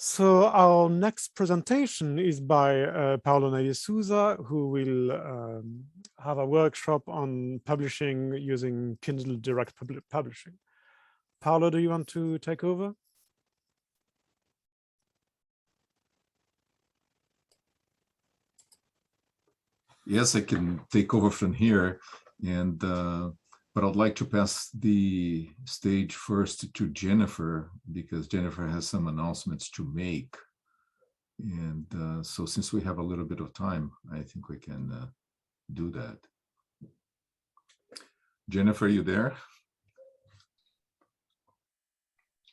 So our next presentation is by Paulo and Souza, who will have a workshop on publishing using Kindle Direct Publishing. Paulo, do you want to take over? Yes, I can take over from here, and but I'd like to pass the stage first to Jennifer, because Jennifer has some announcements to make. And so since we have a little bit of time, I think we can do that. Jennifer, are you there?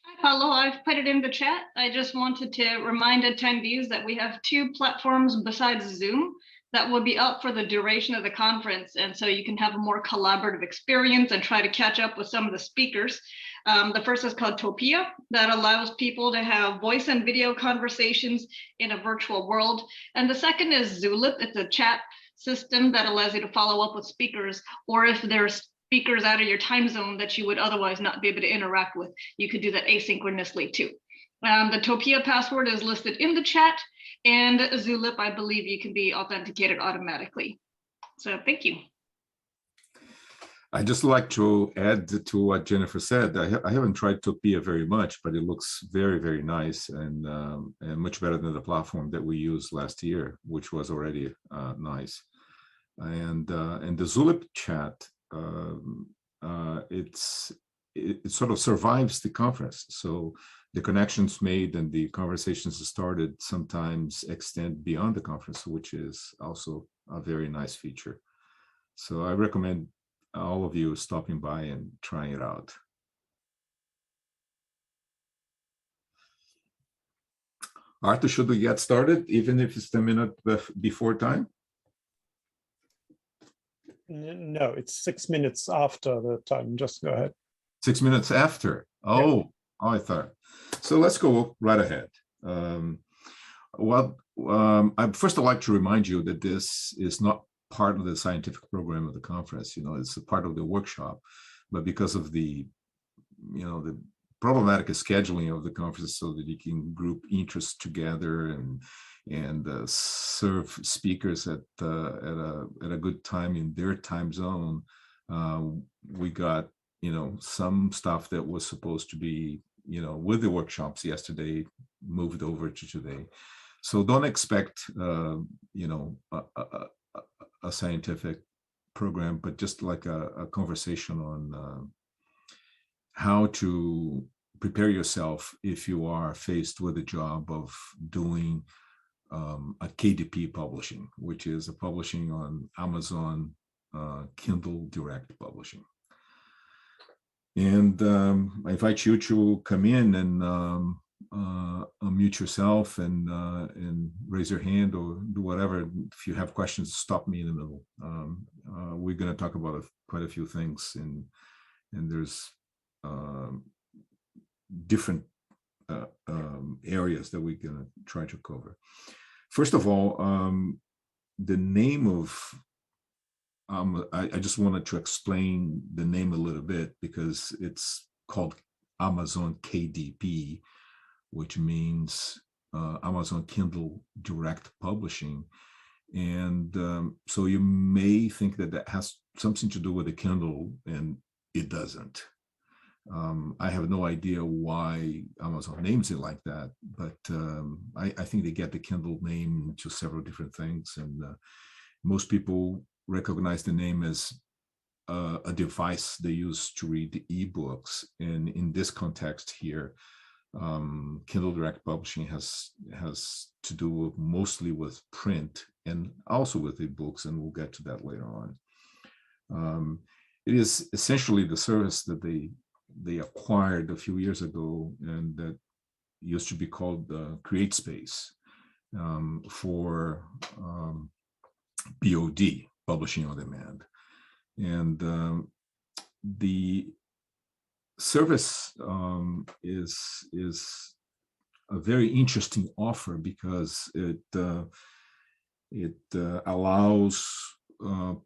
Hi, Paulo. I've put it in the chat. I just wanted to remind attendees that we have 2 platforms besides Zoom that will be up for the duration of the conference. And so you can have a more collaborative experience and try to catch up with some of the speakers. The first is called Topia, that allows people to have voice and video conversations in a virtual world. And the second is Zulip. It's a chat system that allows you to follow up with speakers, or if there's speakers out of your time zone that you would otherwise not be able to interact with, you could do that asynchronously too. The Topia password is listed in the chat, and Zulip, I believe you can be authenticated automatically. So thank you. I'd just like to add to what Jennifer said. I haven't tried Topia very much, but it looks very, very nice and much better than the platform that we used last year, which was already nice. And the Zulip chat, it sort of survives the conference. So the connections made and the conversations started sometimes extend beyond the conference, which is also a very nice feature. So I recommend all of you stopping by and trying it out. Arthur, should we get started, even if it's 10 minutes before time? No, it's 6 minutes after the time. Just go ahead. 6 minutes after. Oh, yeah. I thought. So let's go right ahead. First, I'd like to remind you that this is not part of the scientific program of the conference. It's a part of the workshop, but because of the problematic scheduling of the conference, so that you can group interests together and serve speakers at a good time in their time zone, we got some stuff that was supposed to be with the workshops yesterday moved over to today. So don't expect a scientific program, but just like a conversation on how to prepare yourself if you are faced with the job of doing a KDP publishing, which is a publishing on Amazon Kindle Direct Publishing. And I invite you to come in and unmute yourself and raise your hand or do whatever. If you have questions, stop me in the middle. We're going to talk about quite a few things, and there's different areas that we're going to try to cover. First of all, the name of I just wanted to explain the name a little bit, because it's called Amazon KDP, which means Amazon Kindle Direct Publishing. And so you may think that that has something to do with the Kindle, and it doesn't. I have no idea why Amazon names it like that, but I think they get the Kindle name to several different things. And most people recognize the name as a device they use to read the ebooks. And in this context here, Kindle Direct Publishing has to do mostly with print and also with ebooks, and we'll get to that later on. It is essentially the service that they acquired a few years ago, and that used to be called CreateSpace for BOD, Publishing on Demand. And the service is a very interesting offer, because it allows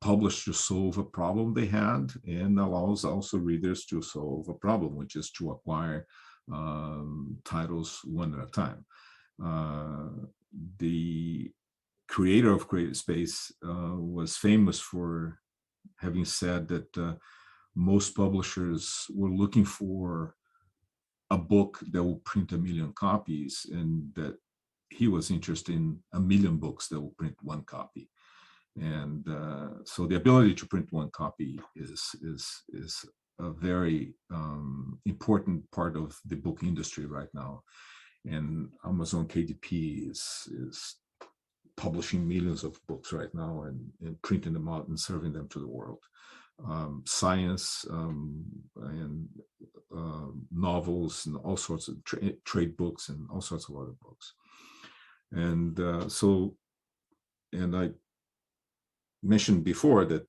publishers to solve a problem they had, and allows also readers to solve a problem, which is to acquire titles one at a time. The creator of CreateSpace was famous for having said that most publishers were looking for a book that will print 1 million copies, and that he was interested in 1 million books that will print 1 copy. And so the ability to print 1 copy is a very important part of the book industry right now. And Amazon KDP is publishing millions of books right now and printing them out and serving them to the world. Science and novels and all sorts of trade books and all sorts of other books. And and I mentioned before that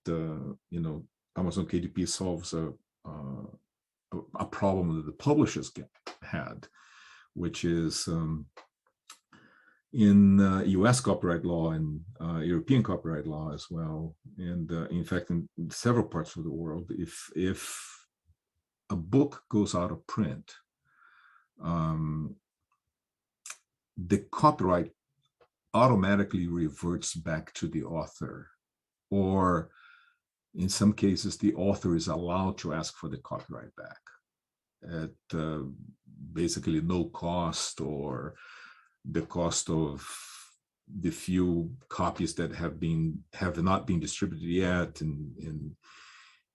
Amazon KDP solves a problem that the publishers had, which is in US copyright law and European copyright law as well, and in fact in several parts of the world, if a book goes out of print, the copyright automatically reverts back to the author, or in some cases the author is allowed to ask for the copyright back at basically no cost, or the cost of the few copies that have not been distributed yet. And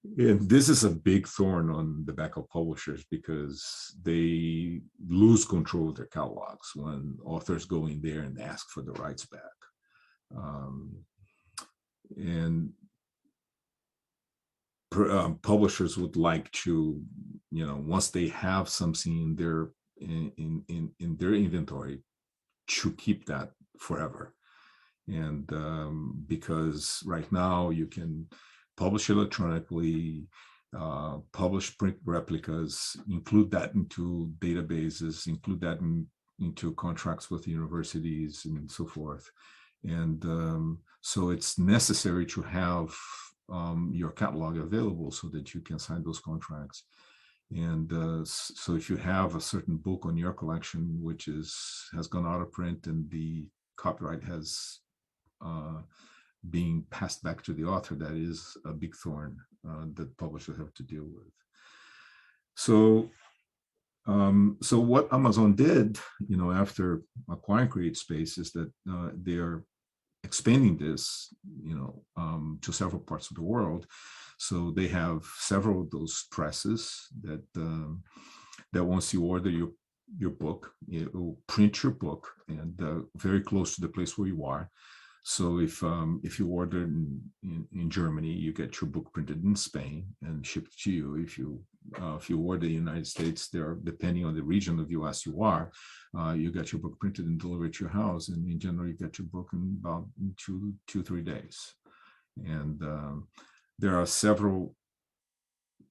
this is a big thorn on the back of publishers, because they lose control of their catalogs when authors go in there and ask for the rights back. And publishers would like to, once they have something in their in their inventory, to keep that forever. And because right now you can publish electronically, publish print replicas, include that into databases, include that into contracts with universities and so forth. And so it's necessary to have your catalog available so that you can sign those contracts. And so if you have a certain book on your collection which has gone out of print and the copyright has being passed back to the author, that is a big thorn that publishers have to deal with. So so what Amazon did, after acquiring CreateSpace, is that they're expanding this, to several parts of the world. So they have several of those presses that once you order your book, it will print your book, and very close to the place where you are. So if you order in Germany, you get your book printed in Spain and shipped to you. If you order in the United States, there, depending on the region of US you are, you get your book printed and delivered to your house. And in general, you get your book in about 2-3 days. And there are several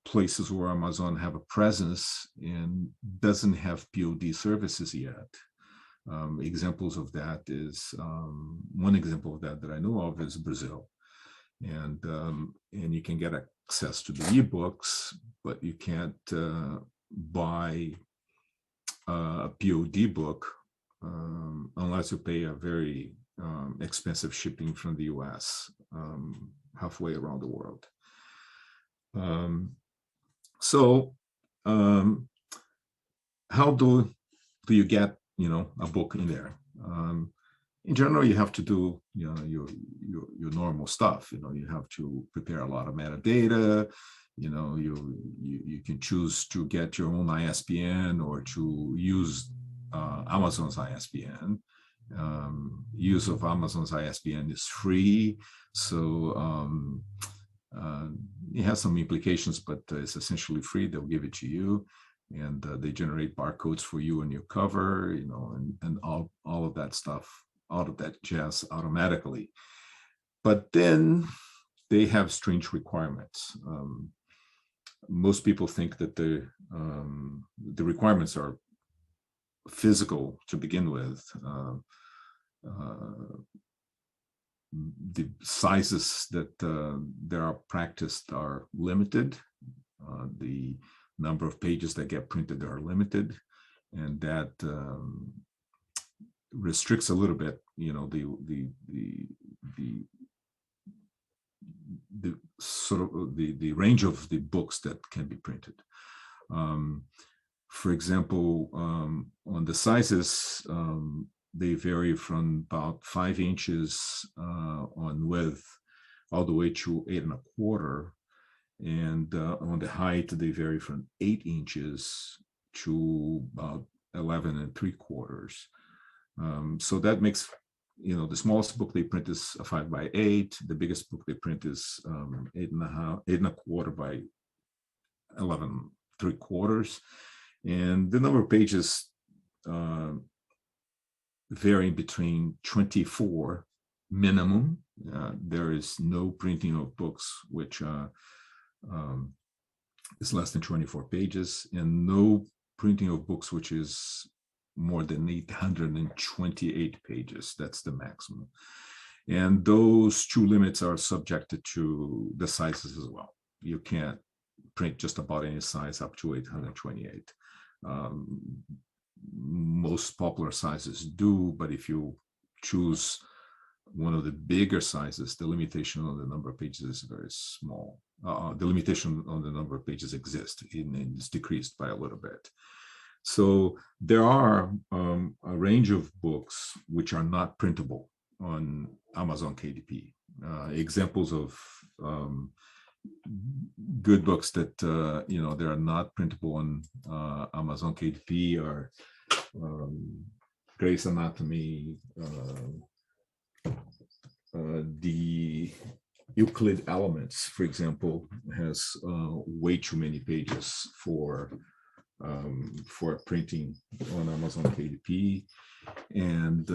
places where Amazon have a presence and doesn't have POD services yet. Examples of that is, one example of that I know of is Brazil. And you can get access to the ebooks, but you can't buy a POD book unless you pay a very expensive shipping from the US halfway around the world. So how do you get a book in there? In general, you have to do your normal stuff. You have to prepare a lot of metadata. You can choose to get your own ISBN or to use Amazon's ISBN. Use of Amazon's ISBN is free, so it has some implications, but it's essentially free. They'll give it to you, and they generate barcodes for you on your cover, and all of that stuff, all of that jazz automatically. But then they have strange requirements. Most people think that the requirements are physical to begin with. The sizes that there are practiced are limited. The number of pages that get printed are limited, and that restricts a little bit, the sort of the range of the books that can be printed. For example, on the sizes, they vary from about 5 inches on width all the way to 8¼ and on the height they vary from 8 inches to about 11¾ so that makes, the smallest book they print is a 5x8. The biggest book they print is 8¼ by 11¾ and the number of pages vary between 24 minimum. There is no printing of books which is less than 24 pages, and no printing of books which is more than 828 pages. That's the maximum. And those two limits are subjected to the sizes as well. You can't print just about any size up to 828. Most popular sizes do, but if you choose one of the bigger sizes, the limitation on the number of pages is very small. The limitation on the number of pages exists, and it's decreased by a little bit. So there are a range of books which are not printable on Amazon KDP. Examples of good books that they are not printable on Amazon KDP are Grey's Anatomy, the Euclid Elements, for example, has way too many pages for printing on Amazon KDP, and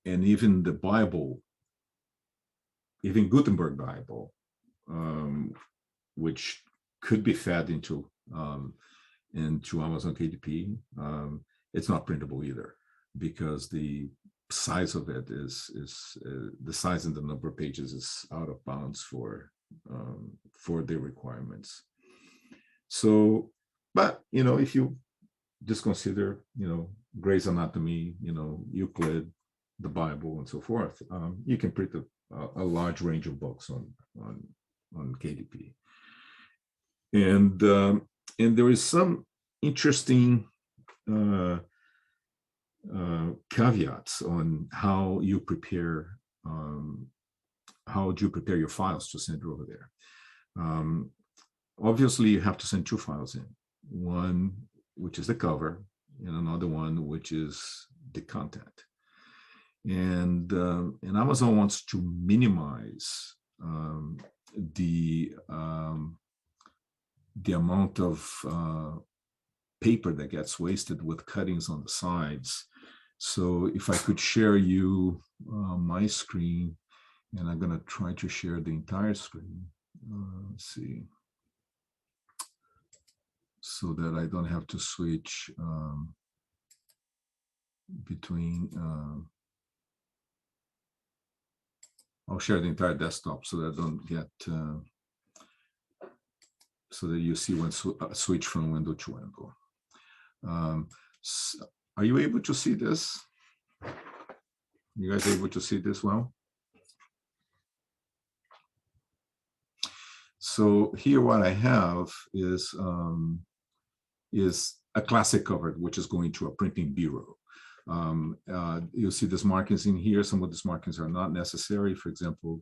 even the Bible, even Gutenberg Bible, which could be fed into Amazon KDP, it's not printable either, because the size of it is the size and the number of pages is out of bounds for their requirements. So, but if you just consider Grey's Anatomy, Euclid, the Bible, and so forth, you can print a large range of books on KDP. And there is some interesting caveats on how you prepare your files to send over there. Obviously, you have to send 2 files in, one which is the cover and another one which is the content. And Amazon wants to minimize the amount of paper that gets wasted with cuttings on the sides. So if I could share you my screen, and I'm going to try to share the entire screen. Let's see. So that I don't have to switch between. I'll share the entire desktop so that I don't get, so that you see when switch from window to window. So are you able to see this? You guys able to see this well? So here what I have is a classic cover, which is going to a printing bureau. You'll see these markings in here. Some of these markings are not necessary. For example,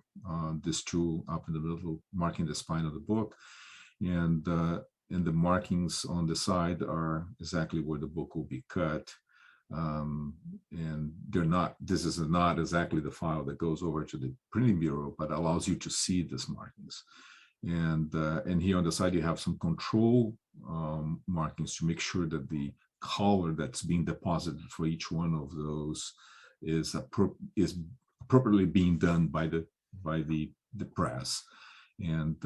this tool up in the middle marking the spine of the book, and the markings on the side are exactly where the book will be cut. And they're not. This is not exactly the file that goes over to the printing bureau, but allows you to see these markings. And here on the side you have some control markings to make sure that the color that's being deposited for each one of those is appropriately being done by the press, and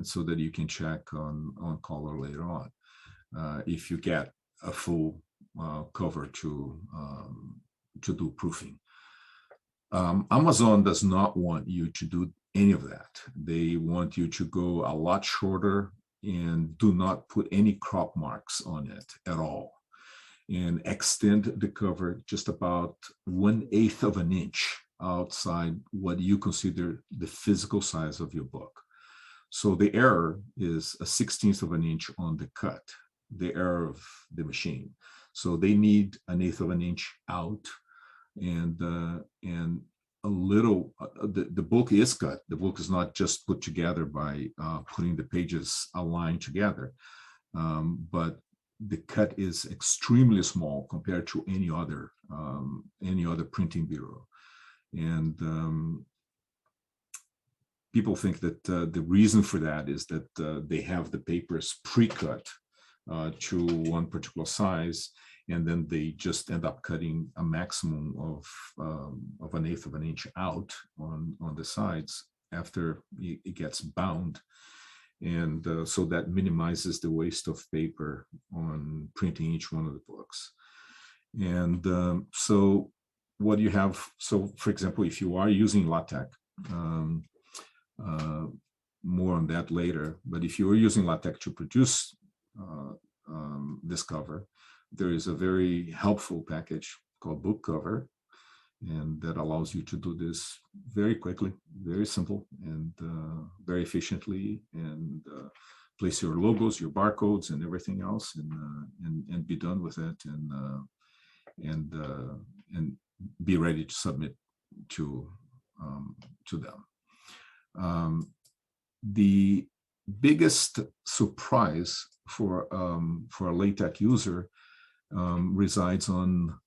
so that you can check on color later on if you get a full cover to do proofing. Amazon does not want you to do any of that. They want you to go a lot shorter and do not put any crop marks on it at all. and extend the cover just about 1/8 of an inch outside what you consider the physical size of your book. So the error is 1/16 of an inch on the cut, the error of the machine. So they need 1/8 of an inch out, and a little, the book is cut. The book is not just put together by putting the pages aligned together, but the cut is extremely small compared to any other printing bureau. And people think that the reason for that is that they have the papers pre-cut to one particular size, and then they just end up cutting a maximum of 1/8 of an inch out on the sides after it gets bound. And so that minimizes the waste of paper on printing each one of the books. And so what you have, so for example, if you are using LaTeX, more on that later, but if you are using LaTeX to produce this cover, there is a very helpful package called Book Cover, and that allows you to do this very quickly, very simple, and very efficiently, and place your logos, your barcodes, and everything else, and be done with it, and be ready to submit to them. The biggest surprise for a LaTeX user resides on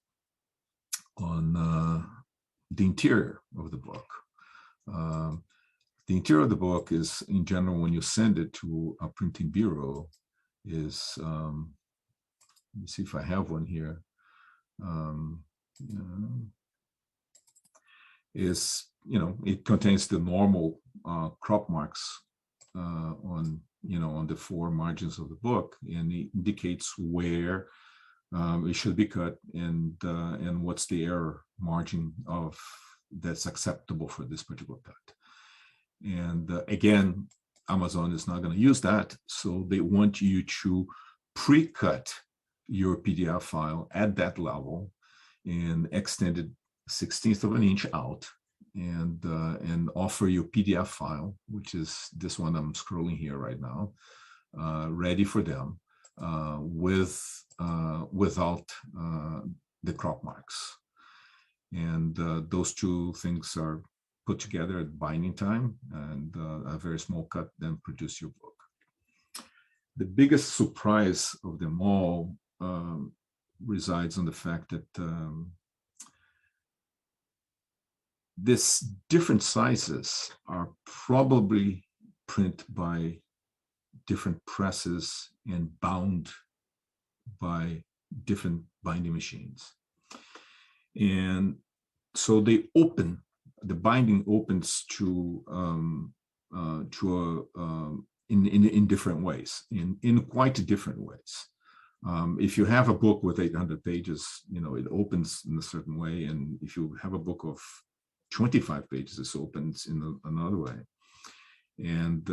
the interior of the book. The interior of the book is, in general, when you send it to a printing bureau, is, let me see if I have one here, is, it contains the normal crop marks on the 4 margins of the book, and it indicates where it should be cut, and what's the error margin of that's acceptable for this particular cut. And again, Amazon is not going to use that, so they want you to pre-cut your PDF file at that level and extend it 1/16 of an inch out, and offer your PDF file, which is this one I'm scrolling here right now, ready for them, without the crop marks. And those two things are put together at binding time, and a very small cut, then produce your book. The biggest surprise of them all resides on the fact that these different sizes are probably printed by different presses and bound by different binding machines. And so they open, the binding opens in different ways, in quite different ways. If you have a book with 800 pages, it opens in a certain way, and if you have a book of 25 pages, it opens in another way. And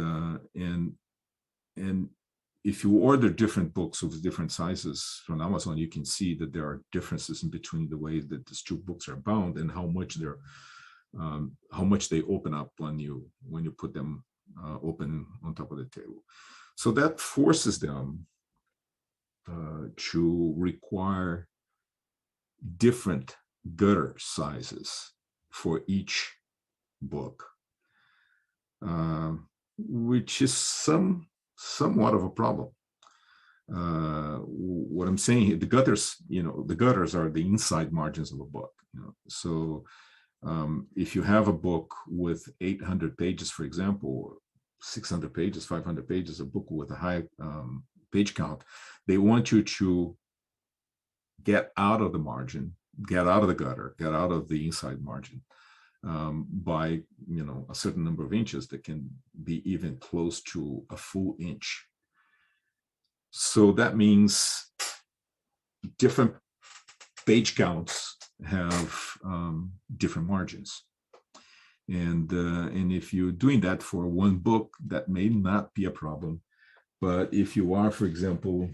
if you order different books of different sizes from Amazon, you can see that there are differences in between the way that these two books are bound and how much they open up when you put them open on top of the table. So that forces them to require different gutter sizes for each book, which is somewhat of a problem. What I'm saying here, the gutters are the inside margins of a book. So if you have a book with 800 pages, for example, 600 pages, 500 pages, a book with a high page count, they want you to get out of the margin, get out of the gutter, get out of the inside margin by a certain number of inches that can be even close to a full inch. So that means different page counts have different margins. And if you're doing that for one book, that may not be a problem. But if you are, for example,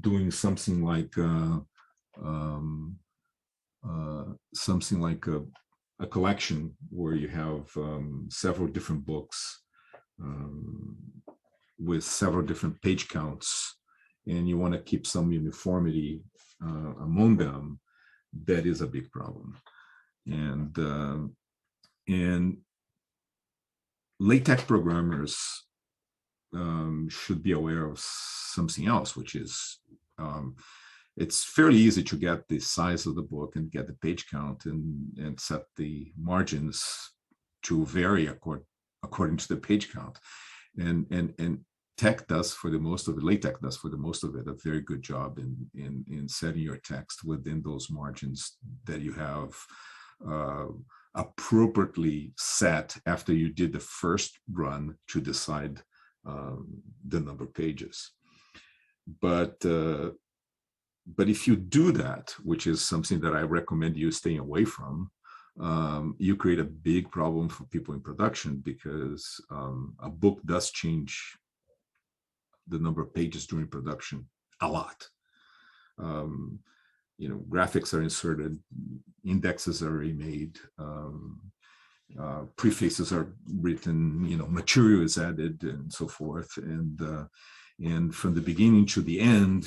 doing something like a collection where you have several different books with several different page counts, and you want to keep some uniformity among them, that is a big problem. And LaTeX programmers should be aware of something else, which is it's fairly easy to get the size of the book and get the page count and set the margins to vary according to the page count. And tech does for the most of it, LaTeX does for the most of it, a very good job in setting your text within those margins that you have appropriately set after you did the first run to decide the number of pages. But if you do that, which is something that I recommend you staying away from, you create a big problem for people in production, because a book does change the number of pages during production a lot. Graphics are inserted, indexes are remade, prefaces are written, material is added, and so forth. And from the beginning to the end,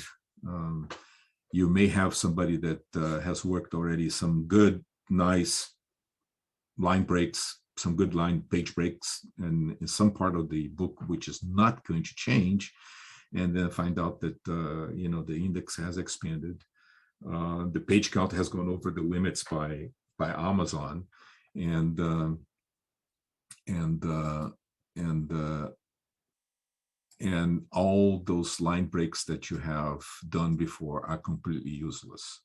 you may have somebody that has worked already some good, nice line breaks, some good page breaks, and in some part of the book which is not going to change, and then find out that the index has expanded, the page count has gone over the limits by Amazon, and all those line breaks that you have done before are completely useless.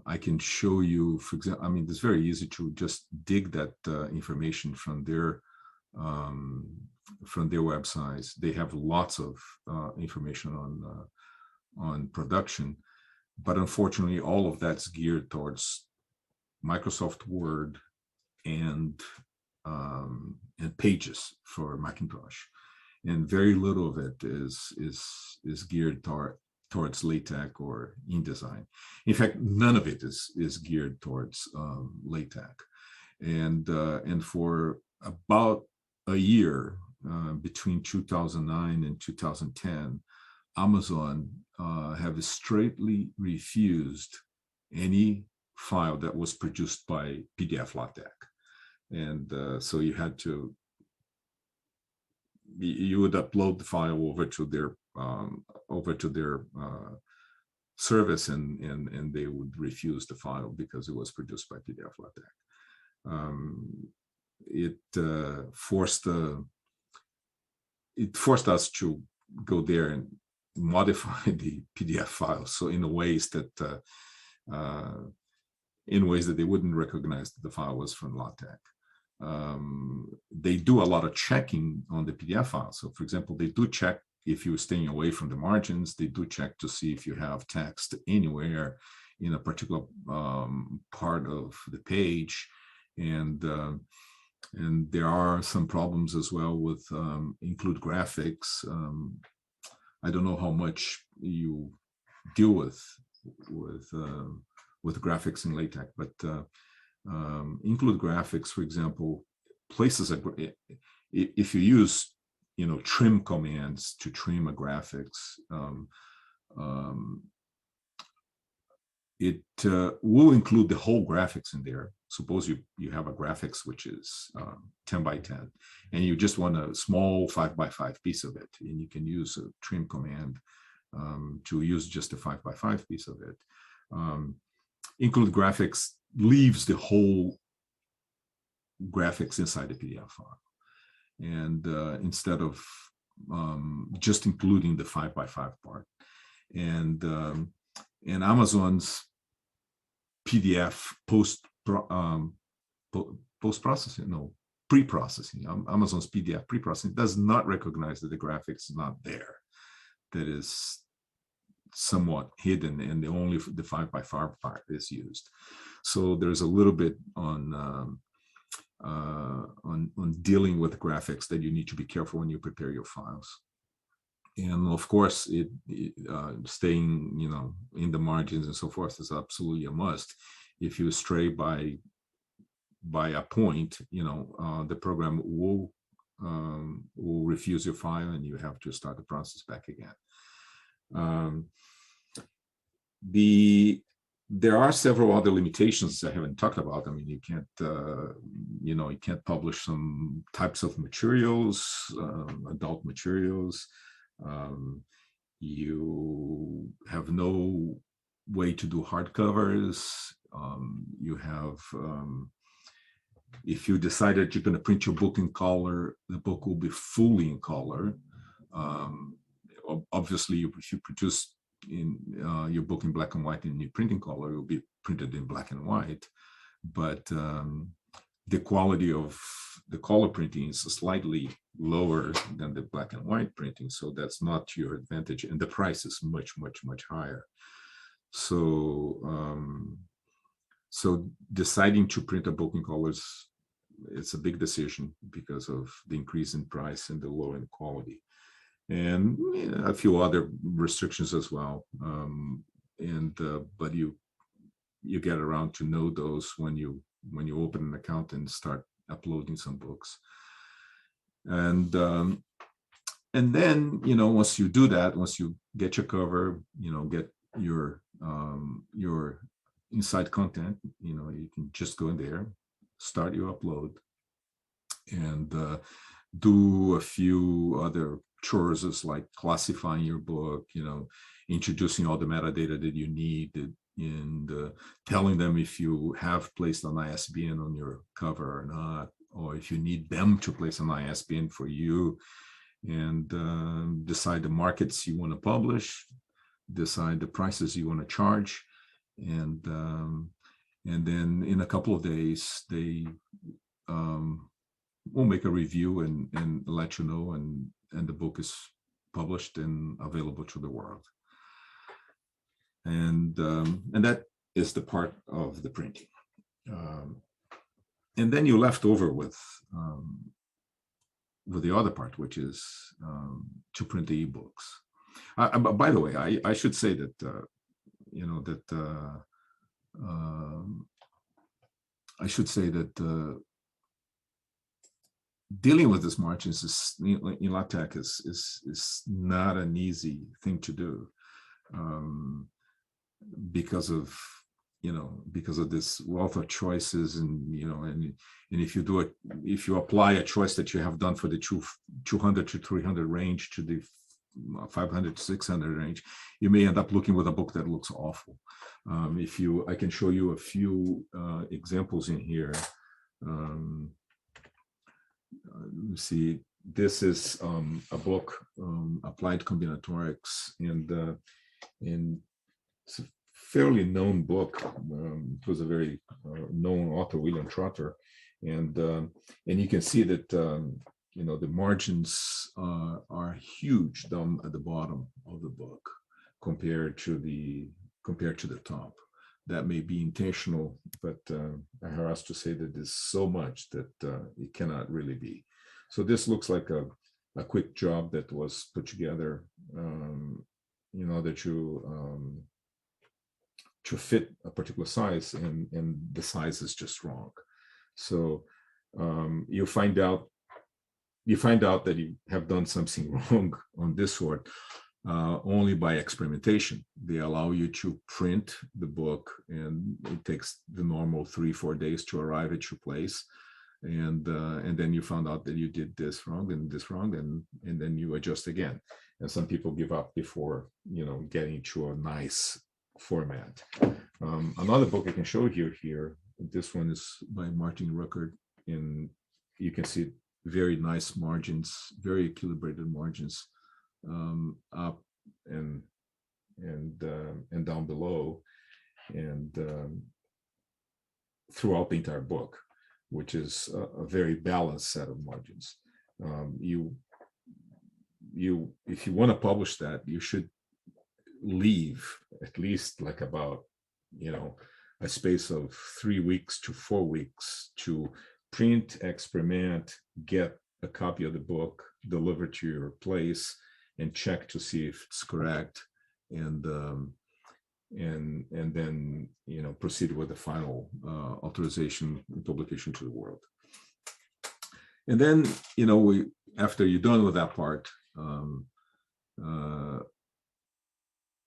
I can show you, for example, it's very easy to just dig that information from their websites. They have lots of information on production, but unfortunately, all of that's geared towards Microsoft Word and Pages for Macintosh, and very little of it is geared towards LaTeX or InDesign. In fact, none of it is geared towards LaTeX. And for about a year, between 2009 and 2010, Amazon have straightly refused any file that was produced by PDF LaTeX. And so you would upload the file over to their service, and they would refuse the file because it was produced by PDF LaTeX. It forced us to go there and modify the PDF file so in ways that they wouldn't recognize that the file was from LaTeX. They do a lot of checking on the PDF file. So, for example, they do check if you're staying away from the margins. They do check to see if you have text anywhere in a particular part of the page, and there are some problems as well with include graphics. I don't know how much you deal with graphics in LaTeX, but include graphics, for example, places if you use trim commands to trim a graphics, it will include the whole graphics in there. Suppose you have a graphics which is 10 by 10, and you just want a small 5 by 5 piece of it, and you can use a trim command to use just a 5 by 5 piece of it. Include graphics leaves the whole graphics inside the PDF file, and instead of just including the 5 by 5 part. And Amazon's PDF pre-processing, Amazon's PDF pre-processing does not recognize that the graphics is not there. That is somewhat hidden, and only the 5 by 5 part is used. So there's a little bit on dealing with graphics that you need to be careful when you prepare your files. And of course, staying, in the margins and so forth is absolutely a must. If you stray by a point, the program will refuse your file, and you have to start the process back again. There are several other limitations I haven't talked about. I mean, you can't publish some types of materials, adult materials. You have no way to do hardcovers. You have, if you decide that you're going to print your book in color, the book will be fully in color. Obviously, if you produce your book in black and white and you print in color, it will be printed in black and white. But the quality of the color printing is slightly lower than the black and white printing, so that's not to your advantage, and the price is much, much, much higher. So, so deciding to print a book in colors, it's a big decision because of the increase in price and the low end quality, and a few other restrictions as well. But you get around to know those when you open an account and start uploading some books. And then, once you do that, once you get your cover, get your inside content, you can just go in there, start your upload, and do a few other chores like classifying your book, introducing all the metadata that you need, and telling them if you have placed an ISBN on your cover or not, or if you need them to place an ISBN for you, and decide the markets you want to publish, decide the prices you want to charge, and then in a couple of days they will make a review and let you know, and the book is published and available to the world. And that is the part of the printing. And then you're left over with the other part, which is to print the ebooks. By the way, I should say that I should say that dealing with these margins in LaTeX is not an easy thing to do, because of this wealth of choices, and if you apply a choice that you have done for the 200 to 300 range to the 500 to 600 range, you may end up looking with a book that looks awful. I can show you a few examples in here. You see, this is a book, Applied Combinatorics, and it's a fairly known book. It was a very known author, William Trotter, and you can see that the margins are huge down at the bottom of the book compared to the top. That may be intentional, but I harass to say that there's so much that it cannot really be. So this looks like a quick job that was put together in order to fit a particular size, and the size is just wrong. So you find out that you have done something wrong on this sort only by experimentation. They allow you to print the book, and it takes the normal 3-4 days to arrive at your place, and then you found out that you did this wrong and this wrong, and then you adjust again. And some people give up before getting to a nice format. Another book I can show you here. This one is by Martin Ruckert, and you can see very nice margins, very equilibrated margins, up and down below, and throughout the entire book, which is a very balanced set of margins. If you want to publish that, you should leave at least like about a space of 3 weeks to 4 weeks to print, experiment, get a copy of the book delivered to your place, and check to see if it's correct, and then proceed with the final authorization and publication to the world. And then after you're done with that part,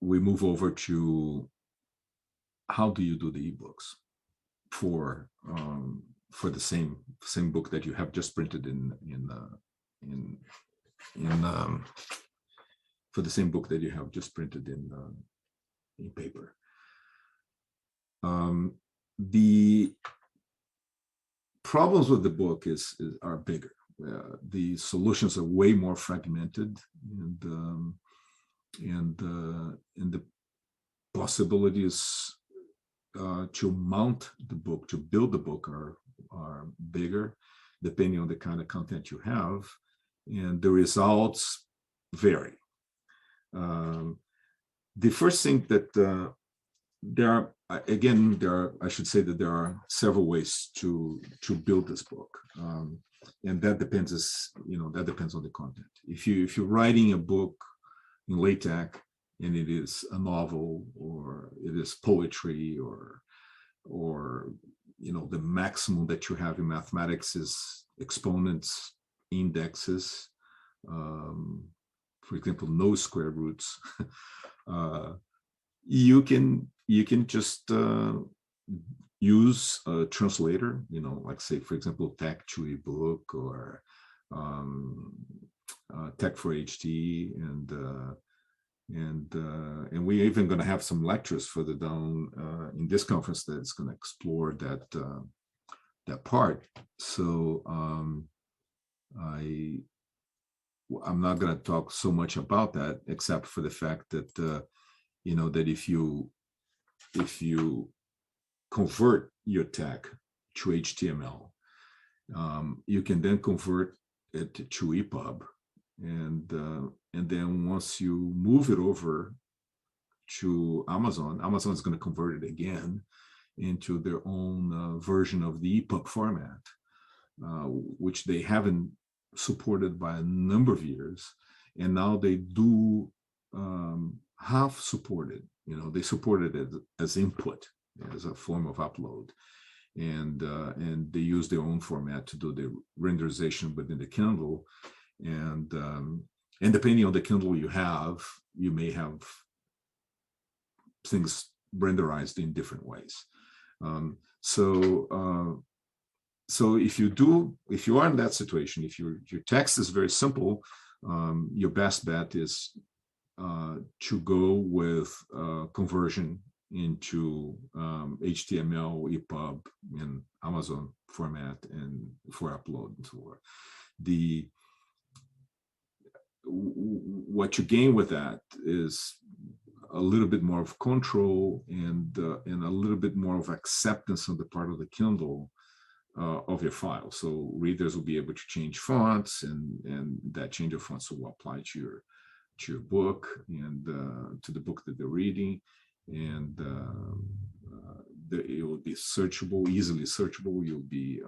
we move over to how do you do the ebooks for the same book that you have just printed for the same book that you have just printed in paper. The problems with the book are bigger. The solutions are way more fragmented, and the possibilities to mount the book, to build the book, are bigger, depending on the kind of content you have, and the results vary. The first thing that I should say that there are several ways to build this book, and that depends on the content. If you're writing a book in LaTeX and it is a novel, or it is poetry, or the maximum that you have in mathematics is exponents, indexes, for example, no square roots. You can just use a translator, like, say, for example, TAC TUG ebook, or TAC for HT, and we're even going to have some lectures further down in this conference that's going to explore that part. So I'm not going to talk so much about that, except for the fact that that if you convert your TAC to HTML, you can then convert it to EPUB, and then once you move it over to Amazon is going to convert it again into their own version of the EPUB format, which they haven't supported by a number of years, and now they do half supported. They supported it as input, as a form of upload, and they use their own format to do the renderization within the Kindle, and depending on the Kindle you have, you may have things renderized in different ways. So if you are in that situation, if your text is very simple, your best bet is to go with conversion into HTML, EPUB, and Amazon format, and for upload and so forth. What you gain with that is a little bit more of control and a little bit more of acceptance on the part of the Kindle of your file. So readers will be able to change fonts, and that change of fonts will apply to your book and to the book that they're reading, and it will be searchable, easily searchable. You'll be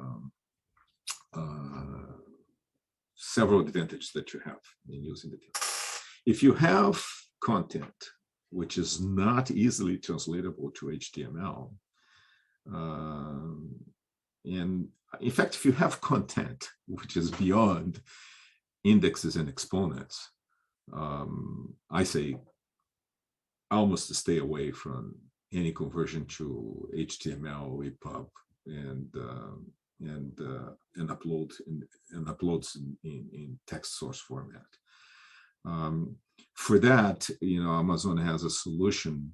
several advantages that you have in using the Kindle. If you have content which is not easily translatable to HTML, and in fact, if you have content which is beyond indexes and exponents, I say almost to stay away from any conversion to HTML, EPUB, and uploads in text source format. For that, Amazon has a solution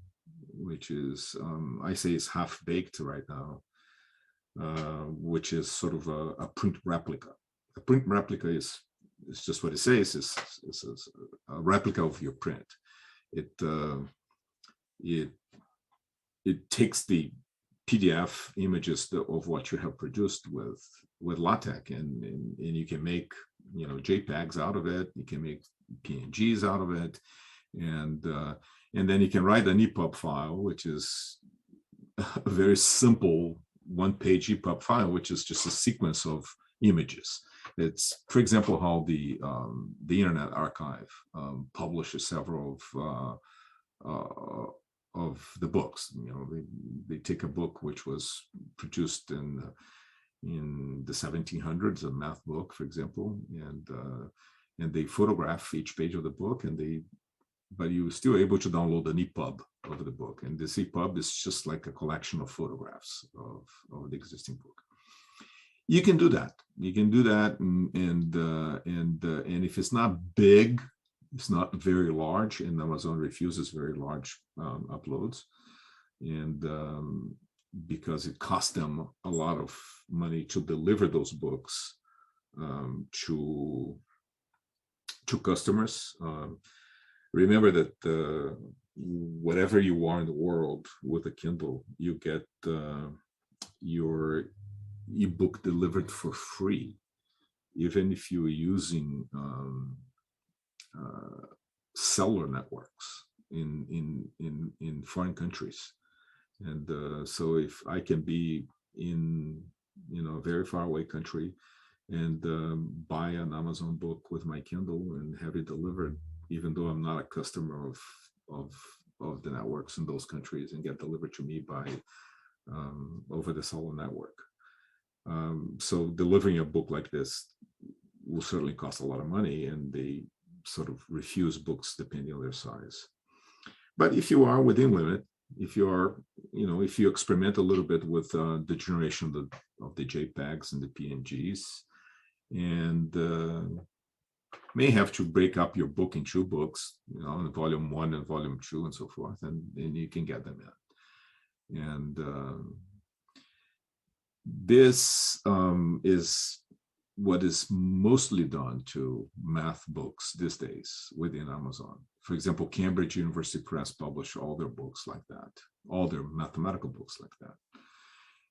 which is, I say, is half baked right now, which is sort of a print replica. A print replica is just what it says. It's a replica of your print. It takes the PDF images of what you have produced with LaTeX, and you can make JPEGs out of it. You can make PNGs out of it, and then you can write an EPUB file, which is a very simple one-page EPUB file, which is just a sequence of images. It's, for example, how the Internet Archive publishes several of the books. You know, they take a book which was produced in the 1700s, a math book, for example, and they photograph each page of the book, but you're still able to download an EPUB of the book, and this EPUB is just like a collection of photographs of the existing book. You can do that. You can do that, and if it's not big, it's not very large, and Amazon refuses very large uploads, and because it costs them a lot of money to deliver those books to customers. Remember that whatever you are in the world with a Kindle, you get your ebook delivered for free, even if you're using cellular networks in foreign countries. And so if I can be in a very far away country and buy an Amazon book with my Kindle and have it delivered, even though I'm not a customer of the networks in those countries, and get delivered to me by over the cellular network. So delivering a book like this will certainly cost a lot of money, and they sort of refuse books depending on their size. But if you are within limit, if you are, if you experiment a little bit with the generation of the JPEGs and the PNGs, and may have to break up your book in two books, in volume 1 and volume 2 and so forth, and you can get them in. And this is what is mostly done to math books these days within Amazon. For example, Cambridge University Press publish all their books like that, all their mathematical books like that.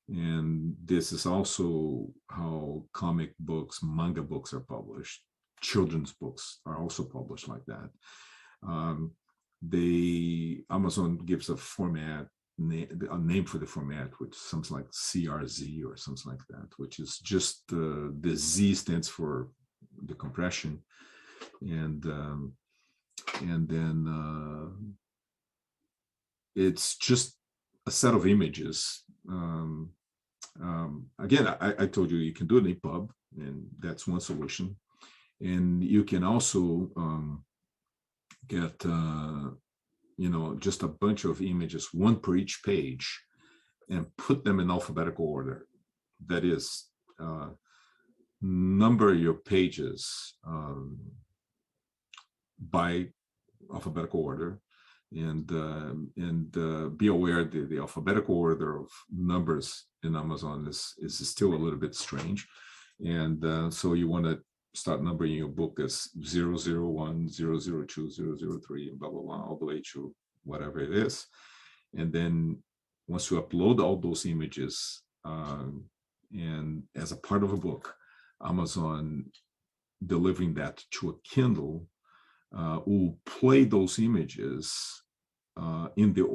And this is also how comic books, manga books are published. Children's books are also published like that. Amazon gives a format, a name for the format, which sounds like CRZ or something like that, which is just the Z stands for the compression, and then it's just a set of images. Again, I told you can do an EPUB, and that's one solution. And you can also get just a bunch of images, one per each page, and put them in alphabetical order. That is, number your pages by alphabetical order, and be aware that the alphabetical order of numbers in Amazon is still a little bit strange, and so you want to start numbering your book as 001, 002, 003, and blah, blah, blah, all the way to whatever it is. And then once you upload all those images, and as a part of a book, Amazon delivering that to a Kindle will play those images in the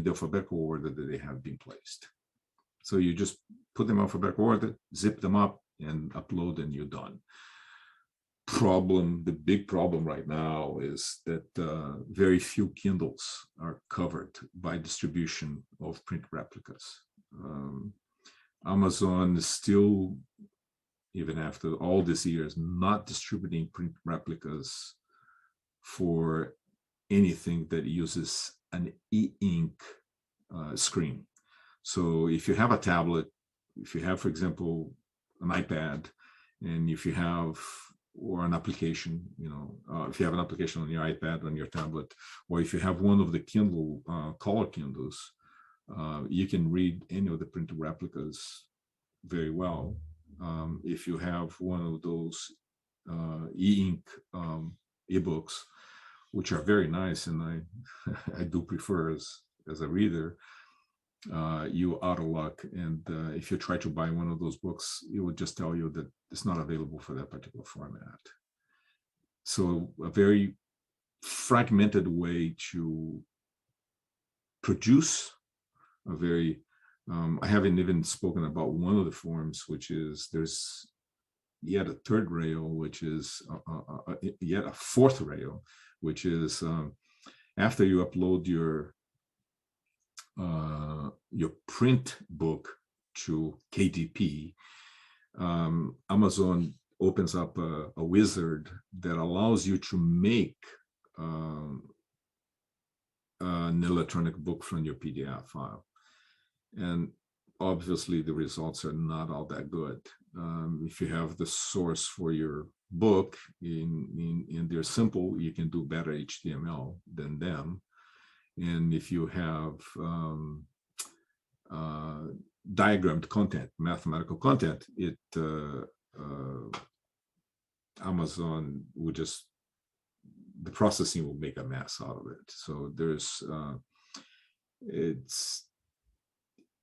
alphabetical order that they have been placed. So you just put them in alphabetical order, zip them up, and upload, and you're done. The big problem right now is that very few Kindles are covered by distribution of print replicas. Amazon is still, even after all these years, not distributing print replicas for anything that uses an e-ink screen. So if you have a tablet, if you have, for example, an iPad, and if you have or an application, if you have an application on your iPad, on your tablet, or if you have one of the Kindle color Kindles, you can read any of the printed replicas very well. If you have one of those e-ink ebooks, which are very nice, and I do prefer as a reader, you're out of luck. And if you try to buy one of those books, it would just tell you that it's not available for that particular format. So a very fragmented way to produce a very, I haven't even spoken about one of the forms, which is there's yet a third rail, which is yet a fourth rail, which is after you upload your print book to KDP, Amazon opens up a wizard that allows you to make an electronic book from your PDF file. And obviously the results are not all that good. If you have the source for your book and they're simple, you can do better HTML than them. And if you have diagrammed content, mathematical content, Amazon would just, the processing will make a mess out of it. So there's,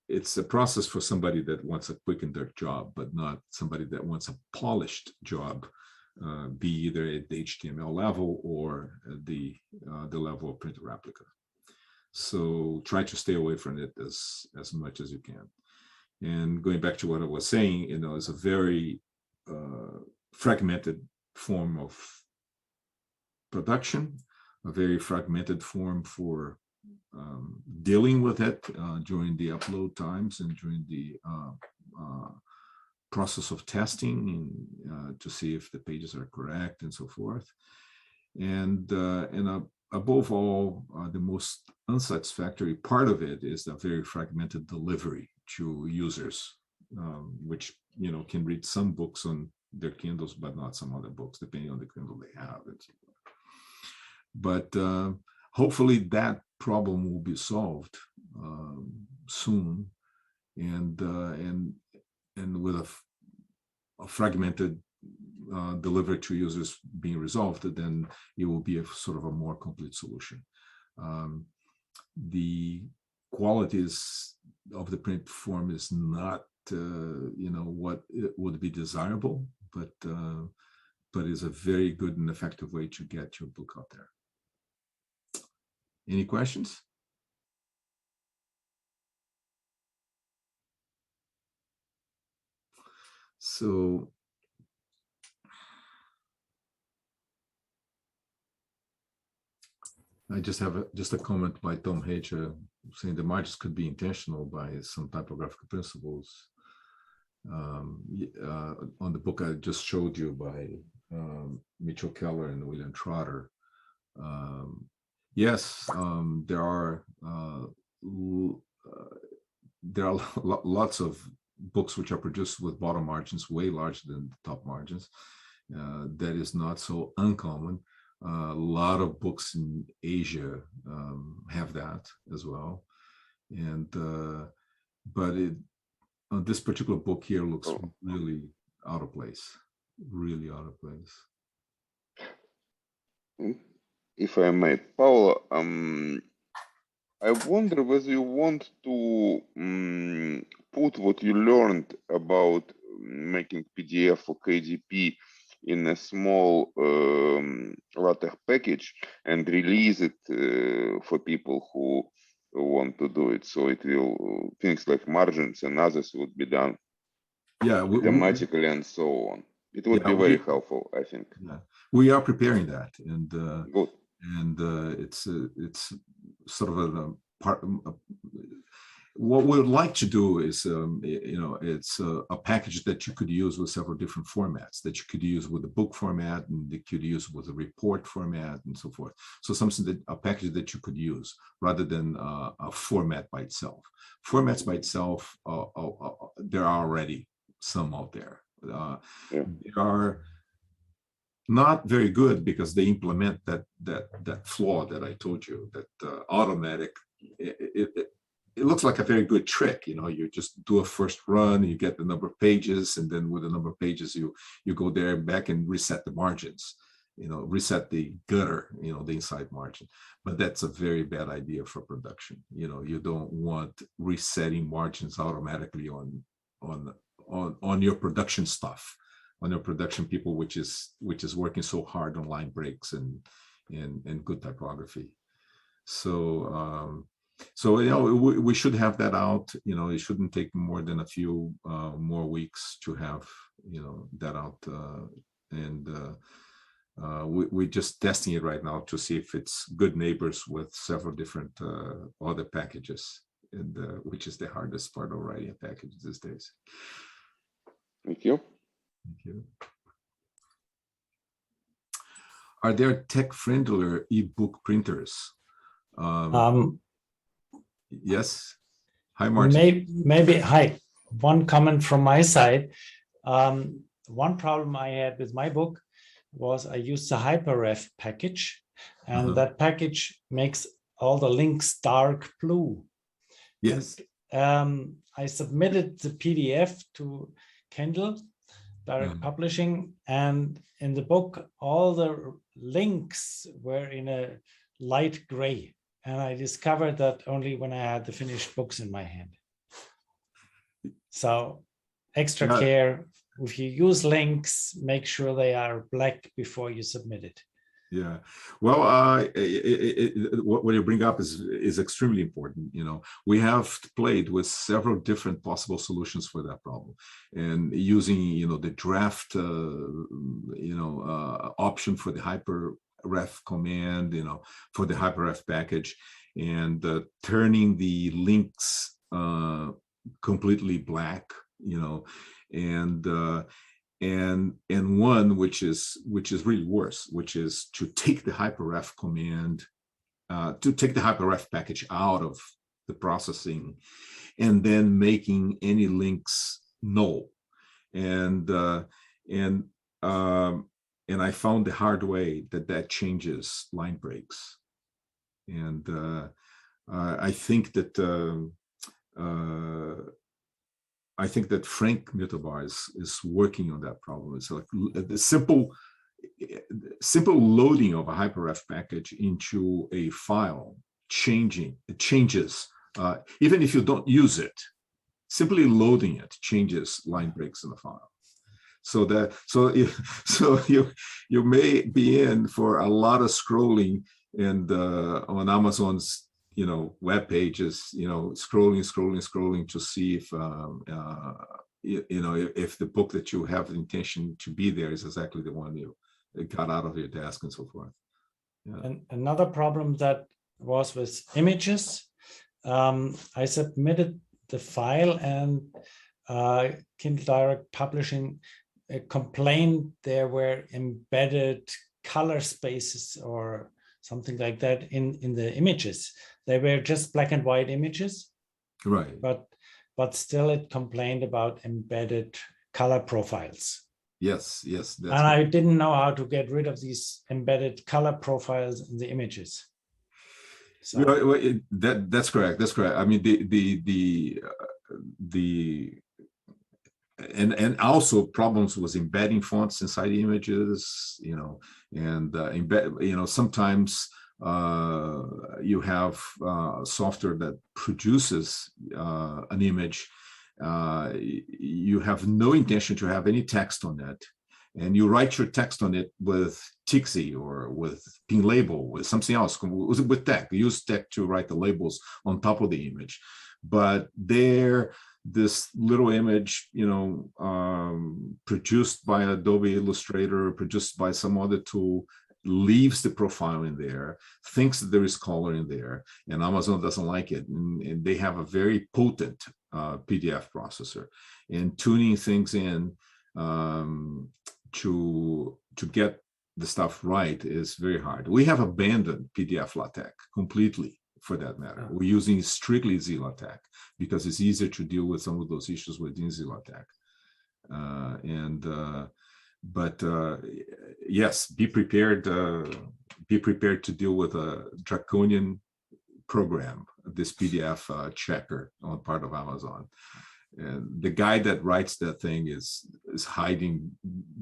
it's a process for somebody that wants a quick and dirty job, but not somebody that wants a polished job, be either at the HTML level or the level of printed replica. So try to stay away from it as much as you can. And going back to what I was saying, it's a very fragmented form of production, a very fragmented form for dealing with it during the upload times and during the process of testing and to see if the pages are correct and so forth. And above all, the most unsatisfactory part of it is the very fragmented delivery to users, which can read some books on their Kindles, but not some other books, depending on the Kindle they have. And so forth. But hopefully that problem will be solved soon, and with a fragmented delivery to users being resolved, then it will be a sort of a more complete solution. The qualities of the print form is not what it would be desirable, but is a very good and effective way to get your book out there. Any questions? So I just have a comment by Tom H. Saying the margins could be intentional by some typographical principles. On the book I just showed you by Mitchell Keller and William Trotter. Yes, there are lots of books which are produced with bottom margins way larger than the top margins. That is not so uncommon. A lot of books in Asia have that as well, and but this particular book here looks really out of place, really out of place. If I may, Paulo, I wonder whether you want to put what you learned about making PDF for KDP in a small LaTeX package and release it for people who want to do it. So it will, things like margins and others would be done automatically and so on. It would be very helpful, I think. Yeah, we are preparing that, and good. And it's sort of a part. What we would like to do is, it's a package that you could use with several different formats, that you could use with the book format, and you could use with a report format, and so forth. So a package that you could use rather than a format by itself. Formats by itself, there are already some out there. They are not very good because they implement that flaw that I told you, that automatic. It looks like a very good trick, you just do a first run, you get the number of pages, and then with the number of pages, you go there and back and reset the margins, reset the gutter, the inside margin. But that's a very bad idea for production. You don't want resetting margins automatically on your production stuff, on your production people, which is working so hard on line breaks and good typography. So So, we should have that out. It shouldn't take more than a few more weeks to have, that out. And we're just testing it right now to see if it's good neighbors with several different other packages, and which is the hardest part of writing a package these days. Thank you. Thank you. Are there tech-friendlier ebook printers? Yes. Hi, Martin. Maybe, hi. One comment from my side. One problem I had with my book was I used the hyperref package, and that package makes all the links dark blue. Yes. And, I submitted the PDF to Kindle Direct Publishing, and in the book, all the links were in a light gray. And I discovered that only when I had the finished books in my hand. So extra care, if you use links, make sure they are black before you submit it. Yeah, well, what you bring up is extremely important. We have played with several different possible solutions for that problem, and using the draft option for the hyperref command, for the hyperref package, and turning the links completely black, and one which is really worse, which is to take the hyperref command, to take the hyperref package out of the processing, and then making any links null. And I found the hard way that changes line breaks. And I think that Frank Mittelbar is working on that problem. It's like the simple loading of a hyperref package into a file changes, even if you don't use it. Simply loading it changes line breaks in the file. So you may be in for a lot of scrolling and on Amazon's web pages, scrolling to see if the book that you have the intention to be there is exactly the one you got out of your desk and so forth. Yeah. And another problem that was with images, I submitted the file, and Kindle Direct Publishing complained there were embedded color spaces or something like that in the images. They were just black and white images, right? But still, it complained about embedded color profiles. Yes. And I didn't know how to get rid of these embedded color profiles in the images. So that's correct. That's correct. I mean, and also problems with embedding fonts inside the images, and sometimes you have software that produces an image. You have no intention to have any text on it, and you write your text on it with TXI or with Pin Label, with something else, with TeX. Use TeX to write the labels on top of the image. But this little image, produced by Adobe Illustrator, produced by some other tool, leaves the profile in there, thinks that there is color in there, and Amazon doesn't like it. And they have a very potent PDF processor, and tuning things in to get the stuff right is very hard. We have abandoned PDF LaTeX completely, for that matter. We're using strictly ZLaTeX because it's easier to deal with some of those issues within ZLaTeX. But yes, be prepared to deal with a draconian program, this PDF checker on part of Amazon. And the guy that writes that thing is hiding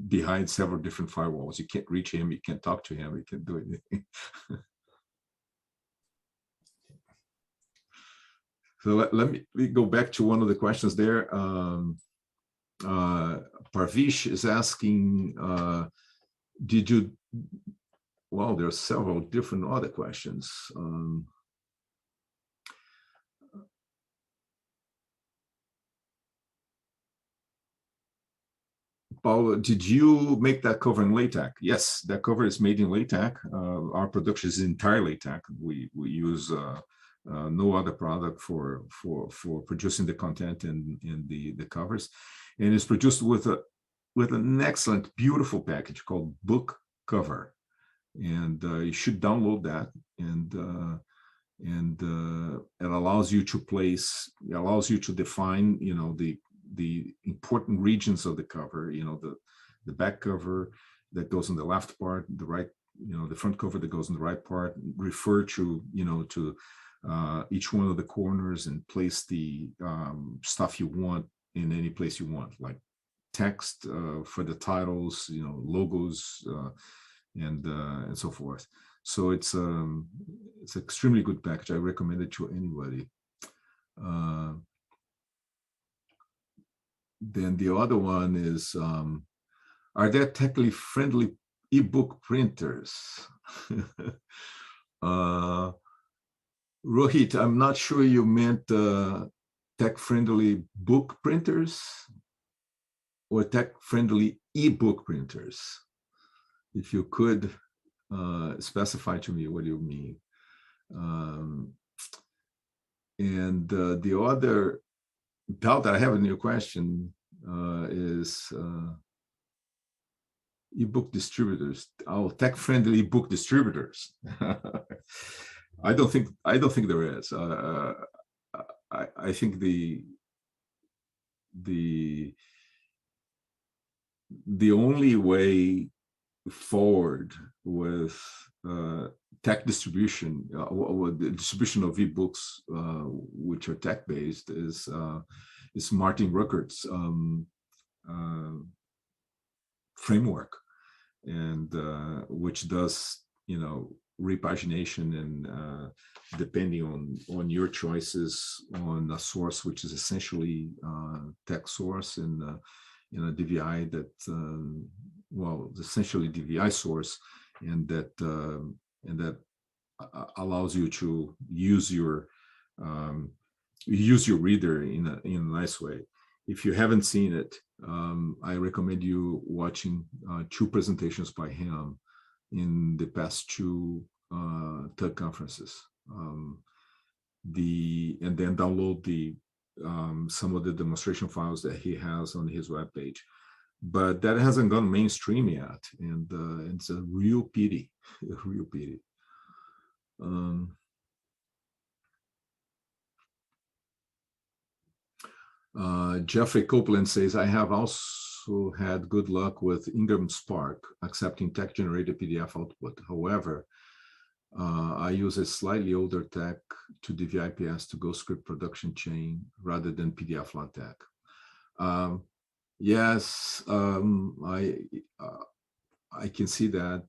behind several different firewalls. You can't reach him, you can't talk to him, you can't do anything. So let me go back to one of the questions there. Parvish is asking, well, there are several different other questions. Paulo, did you make that cover in LaTeX? Yes, that cover is made in LaTeX. Our production is entirely LaTeX. We use no other product for producing the content in the covers, and it's produced with an excellent, beautiful package called Book Cover, and you should download that. And it allows you to place, it allows you to define, you know, the important regions of the cover, you know, the back cover that goes on the left part, the right, you know, the front cover that goes on the right part, refer to, you know, to each one of the corners and place the stuff you want in any place you want, like text for the titles, you know, logos, and so forth. So it's extremely good package. I recommend it to anybody. Then the other one is, are there technically friendly ebook printers? Rohit, I'm not sure you meant tech-friendly book printers or tech-friendly ebook printers. If you could specify to me what you mean. And the other doubt that I have in your question is ebook distributors. Oh, tech-friendly book distributors. I don't think there is. I think the only way forward with tech distribution, the distribution of ebooks, which are tech-based, is Martin Ruckert's framework, and which does, you know, repagination and depending on your choices on a source which is essentially tech source and you know, DVI that well, essentially DVI source, and that allows you to use your reader in a nice way. If you haven't seen it, I recommend you watching 2 presentations by him in the past 2 TUG conferences. And then download the some of the demonstration files that he has on his webpage. But that hasn't gone mainstream yet, and it's a real pity, a real pity. Jeffrey Copeland says, I have also had good luck with Ingram Spark accepting tech-generated PDF output. However, I use a slightly older tech to DVI-PS to GhostScript production chain rather than PDF LaTeX. Yes, I can see that.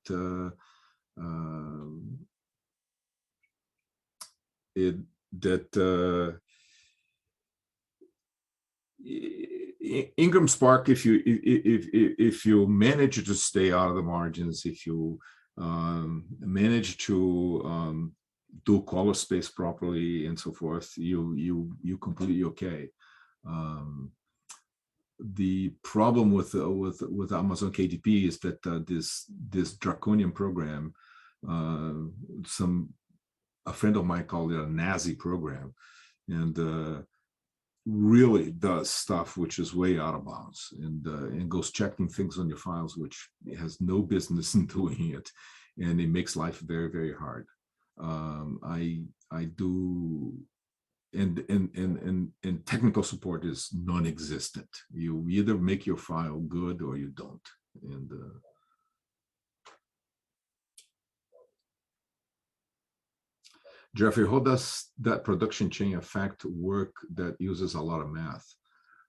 Ingram Spark, if you manage to stay out of the margins, if you manage to do color space properly and so forth, you completely okay. The problem with Amazon KDP is that this draconian program, a friend of mine called it a Nazi program, and really does stuff which is way out of bounds, and goes checking things on your files which it has no business in doing it, and it makes life very, very hard. I do. And technical support is non-existent. You either make your file good or you don't. And Jeffrey, how does that production chain affect work that uses a lot of math?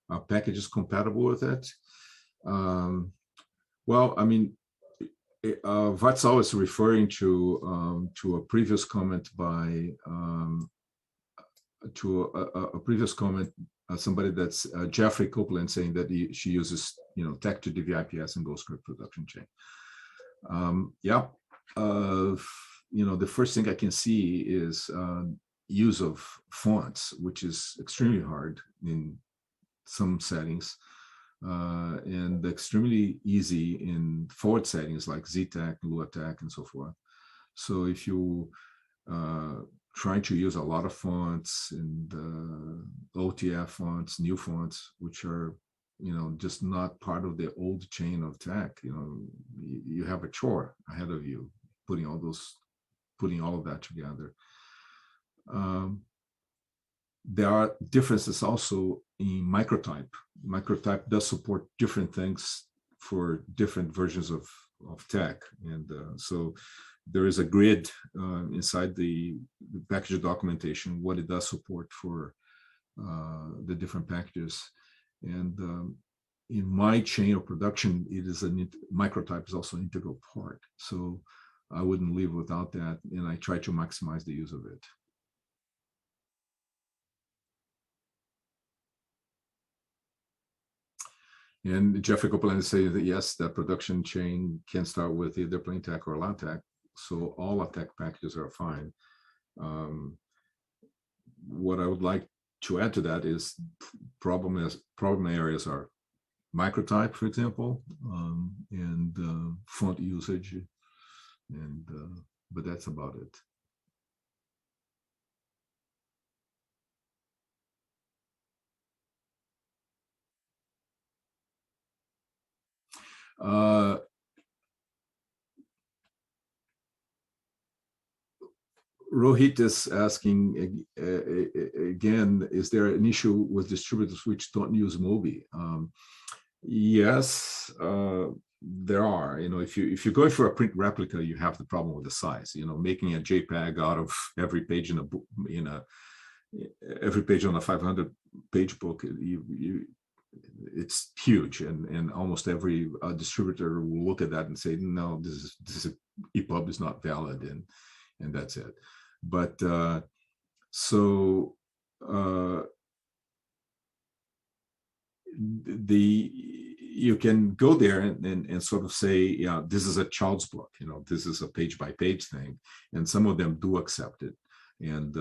Are packages compatible with it? Well, I mean, Vatsal is referring to a previous comment by somebody that's Jeffrey Copeland, saying that she uses, you know, tech to DVI-PS and GhostScript production chain. Yeah, you know, the first thing I can see is use of fonts, which is extremely hard in some settings. and extremely easy in forward settings like ZTAC, LuaTAC, and so forth. So if you try to use a lot of fonts and OTF fonts, new fonts, which are, you know, just not part of the old chain of TAC, you know, you have a chore ahead of you, putting all of that together. There are differences also in microtype. Microtype does support different things for different versions of TAC, and so there is a grid inside the package documentation, what it does support for the different packages. And in my chain of production, it is microtype is also an integral part. So I wouldn't leave without that, and I try to maximize the use of it. And Jeffrey Copeland says that yes, that production chain can start with either plain TAC or LaTeX. So all LaTeX packages are fine. What I would like to add to that is problem areas are microtype, for example, and font usage, and but that's about it. Rohit is asking again, is there an issue with distributors which don't use Mobi? Yes, there are. You know, if you're going for a print replica, you have the problem with the size. You know, making a JPEG out of every page in a book, every page on a 500-page book, it's huge, and almost every distributor will look at that and say, no, this is EPUB is not valid, and that's it. But you can go there and sort of say, yeah, this is a child's book, you know, this is a page-by-page thing, and some of them do accept it, and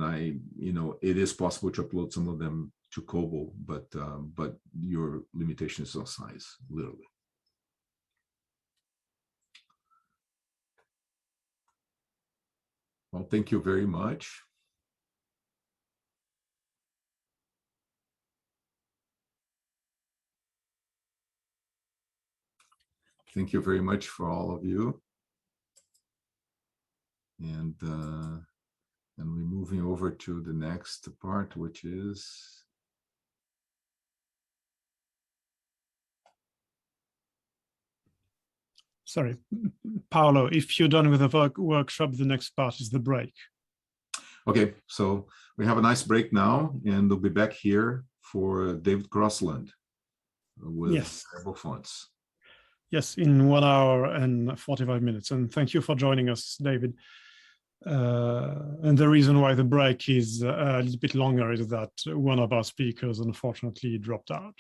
I, you know, it is possible to upload some of them to Kobo, but your limitation is on size, literally. Well, thank you very much. Thank you very much for all of you. And we're moving over to the next part, which is sorry, Paulo, if you're done with the workshop, the next part is the break. Okay, so we have a nice break now, and we'll be back here for David Crossland with Printable fonts. Yes, in 1 hour and 45 minutes. And thank you for joining us, David. And the reason why the break is a little bit longer is that one of our speakers unfortunately dropped out.